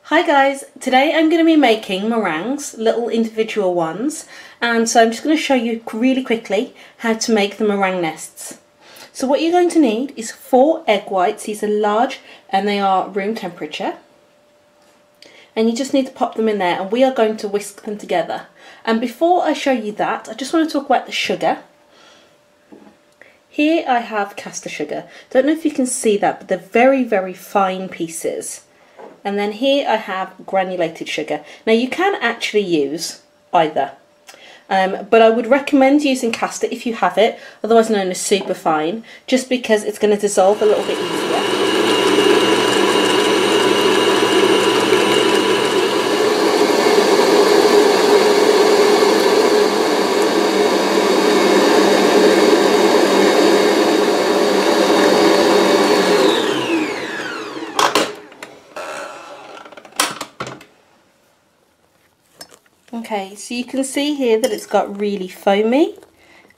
Hi guys, today I'm going to be making meringues, little individual ones, and so I'm just going to show you really quickly how to make the meringue nests. So what you're going to need is 4 egg whites. These are large and they are room temperature, and you just need to pop them in there and we are going to whisk them together. And before I show you that, I just want to talk about the sugar. Here I have caster sugar. Don't know if you can see that, but they're very fine pieces. And then here I have granulated sugar. Now you can actually use either, but I would recommend using caster if you have it, otherwise known as superfine, just because it's going to dissolve a little bit easier. Okay, so you can see here that it's got really foamy,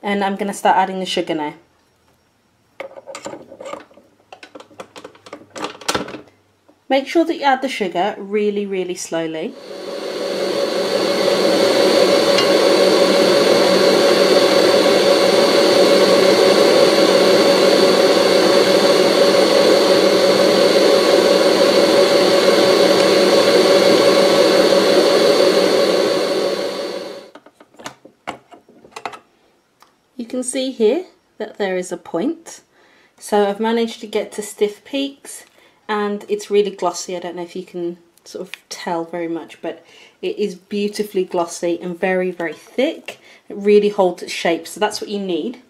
and I'm going to start adding the sugar now. Make sure that you add the sugar really slowly. You can see here that there is a point, so I've managed to get to stiff peaks and it's really glossy. I don't know if you can sort of tell very much, but it is beautifully glossy and very thick. It really holds its shape, so that's what you need.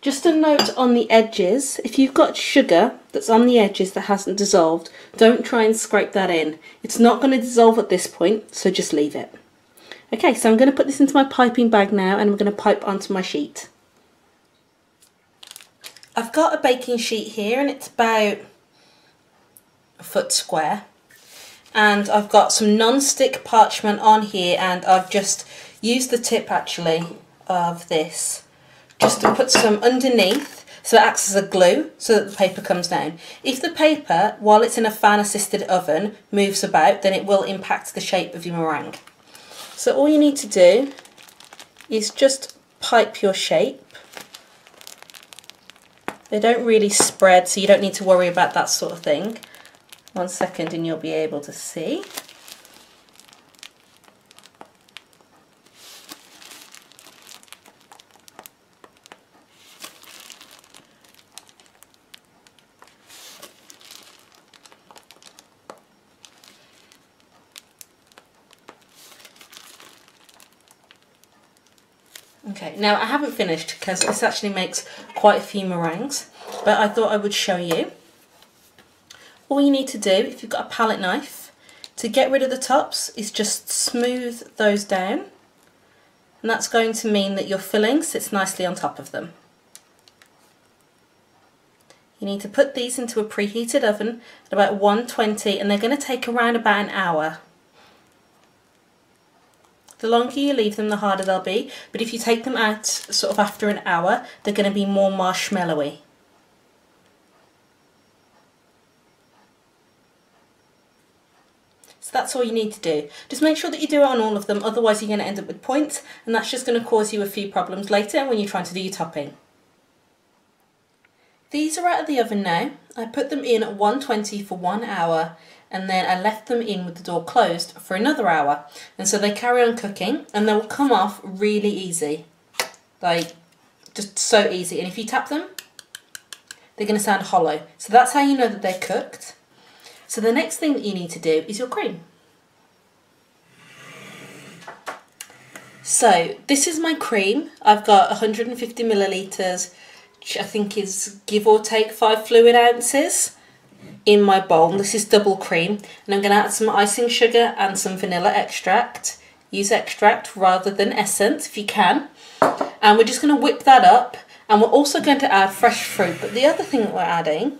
Just a note on the edges: if you've got sugar that's on the edges that hasn't dissolved, don't try and scrape that in. It's not going to dissolve at this point, so just leave it. Okay, so I'm going to put this into my piping bag now and I'm going to pipe onto my sheet. I've got a baking sheet here and it's about a foot square. And I've got some non-stick parchment on here, and I've just used the tip actually of this just to put some underneath so it acts as a glue so that the paper comes down. If the paper, while it's in a fan assisted oven, moves about, then it will impact the shape of your meringue. So all you need to do is just pipe your shape. They don't really spread, so you don't need to worry about that sort of thing. 1 second and you'll be able to see. Okay, now I haven't finished because this actually makes quite a few meringues, but I thought I would show you. All you need to do, if you've got a palette knife, to get rid of the tops is just smooth those down, and that's going to mean that your filling sits nicely on top of them. You need to put these into a preheated oven at about 120, and they're going to take around about an hour. The longer you leave them, the harder they'll be, but if you take them out sort of after an hour, they're going to be more marshmallowy. So that's all you need to do. Just make sure that you do it on all of them, otherwise you're going to end up with points, and that's just going to cause you a few problems later when you're trying to do your topping. These are out of the oven now. I put them in at 120 for 1 hour, and then I left them in with the door closed for another hour. And so they carry on cooking and they will come off really easy. Like, just so easy. And if you tap them, they're going to sound hollow. So that's how you know that they're cooked. So the next thing that you need to do is your cream. So this is my cream. I've got 150 millilitres, which I think is give or take 5 fluid ounces in my bowl. This is double cream, and I'm going to add some icing sugar and some vanilla extract. Use extract rather than essence if you can. And we're just going to whip that up, and we're also going to add fresh fruit. But the other thing that we're adding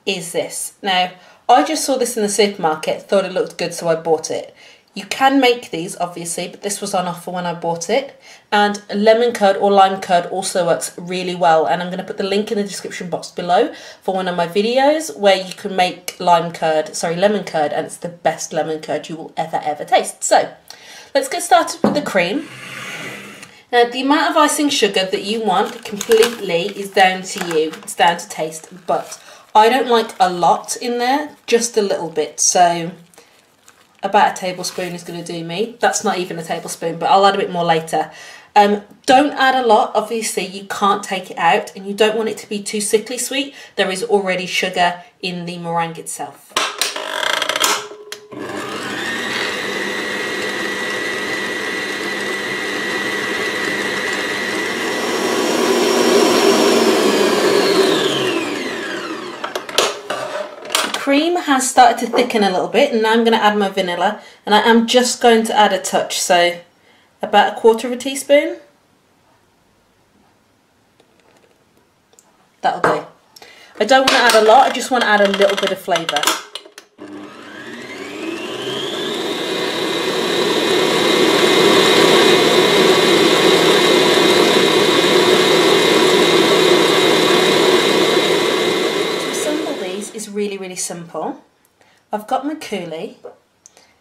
is this. Now, I just saw this in the supermarket, thought it looked good, so I bought it. You can make these obviously, but this was on offer when I bought it. And lemon curd or lime curd also works really well, and I'm going to put the link in the description box below for one of my videos where you can make lemon curd, and it's the best lemon curd you will ever taste. So let's get started with the cream. Now the amount of icing sugar that you want completely is down to you, it's down to taste, but I don't like a lot in there, just a little bit, so about a tablespoon is going to do me. That's not even a tablespoon, but I'll add a bit more later. Don't add a lot, obviously you can't take it out, and you don't want it to be too sickly sweet. There is already sugar in the meringue itself. Cream has started to thicken a little bit, and now I'm going to add my vanilla, and I am just going to add a touch, so about 1/4 teaspoon. That'll do. I don't want to add a lot, I just want to add a little bit of flavour. Is really simple. I've got my coolie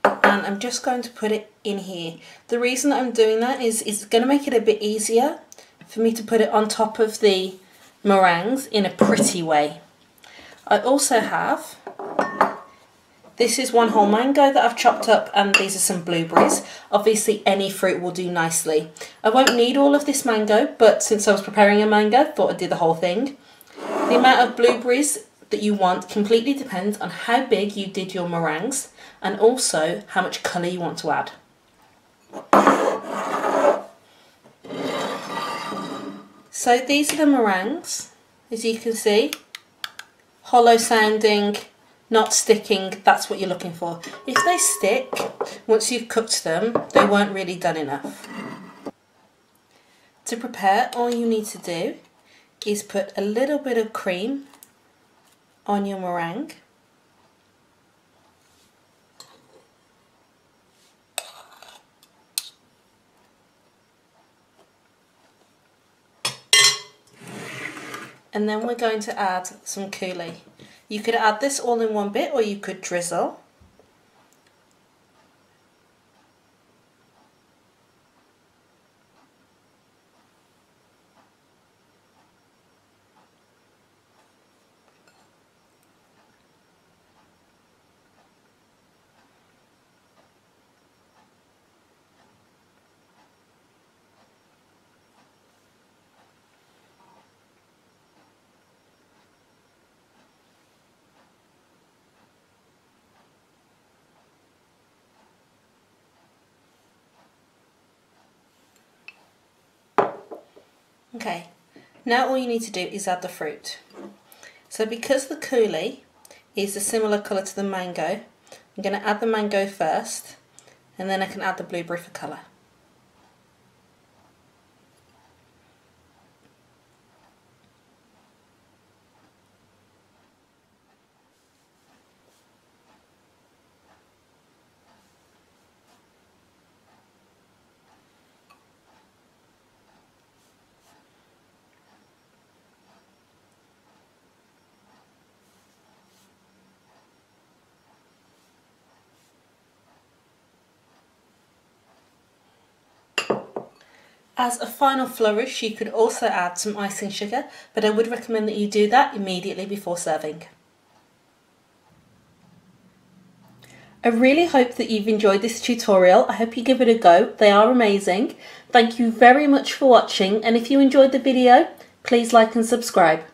and I'm just going to put it in here. The reason that I'm doing that is it's going to make it a bit easier for me to put it on top of the meringues in a pretty way. I also have, this is 1 whole mango that I've chopped up, and these are some blueberries. Obviously any fruit will do nicely. I won't need all of this mango, but since I was preparing a mango, I thought I'd do the whole thing. The amount of blueberries that you want completely depends on how big you did your meringues and also how much colour you want to add. So these are the meringues, as you can see, hollow sounding, not sticking, that's what you're looking for. If they stick, once you've cooked them, they weren't really done enough. To prepare, all you need to do is put a little bit of cream on your meringue. And then we're going to add some coolie. You could add this all in one bit, or you could drizzle. Okay, now all you need to do is add the fruit. So because the coolie is a similar colour to the mango, I'm going to add the mango first, and then I can add the blueberry for colour. As a final flourish, you could also add some icing sugar, but I would recommend that you do that immediately before serving. I really hope that you've enjoyed this tutorial. I hope you give it a go. They are amazing. Thank you very much for watching, and if you enjoyed the video, please like and subscribe.